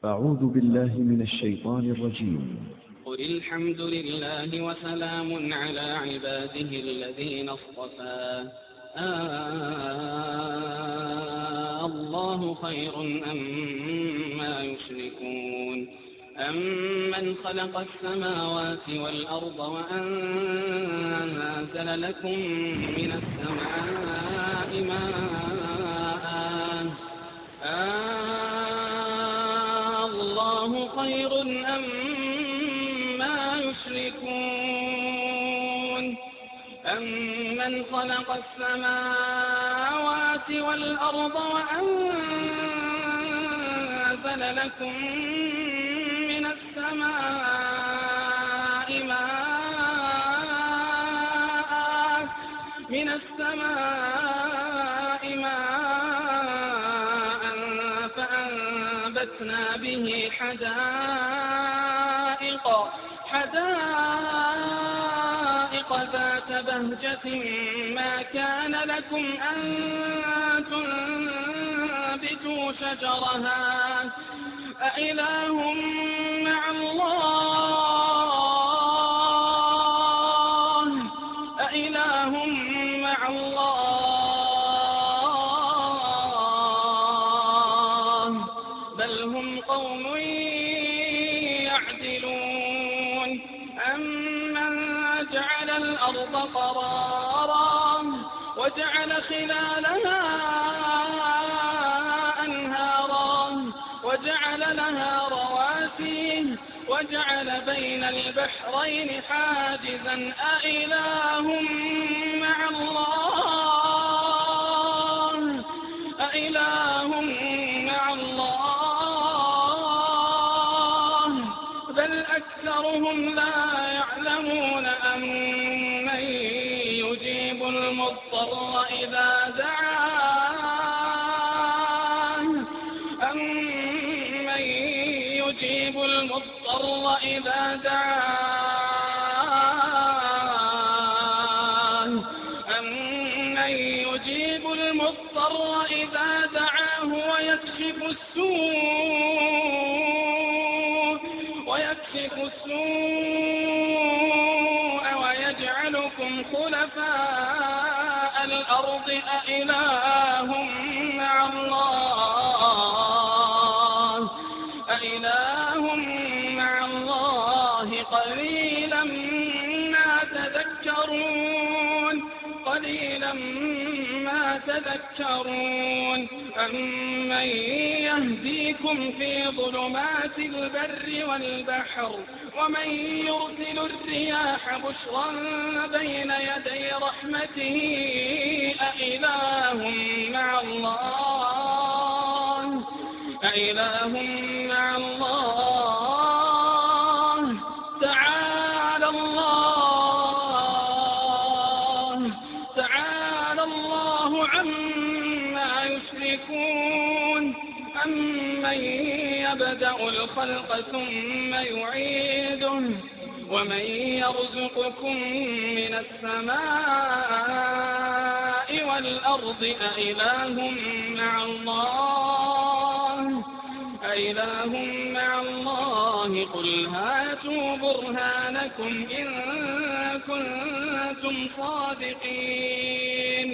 أعوذ بالله من الشيطان الرجيم. قل الحمد لله وسلام على عباده الذين اصطفى الله خير أما يشركون أمن خلق السماوات والأرض وأنزل لكم من السماء ماء الله خير أما يشركون أمن خلق السماوات والأرض وأنزل لكم من السماء ماء فأنبتنا به حدائق ذات بهجة ما كان لكم أن تنبتوا شجرها أإله مع الله بل هم قوم يعدلون أمن جعل الأرض قرارا وجعل خلالها أنهارا وجعل لها رواسي وجعل بين البحرين حاجزا أإله مع الله بل أكثرهم لا يعلمون أمن يجيب المضطر إذا دعاه أمن يجيب المضطر إذا دعاه ويكشف السوء ويجعلكم خلفاء الأرض أإله مع الله قليلا ما تذكرون أمن يهديكم في ظلمات البر والبحر ومن يرسل الرياح بشرا بين يدي رحمته أإله مع الله تعالى الله عما يشركون أمن يبدأ الخلق ثم يعيده ومن يرزقكم من السماء والأرض أإله مع الله قل هاتوا برهانكم إن كنتم صادقين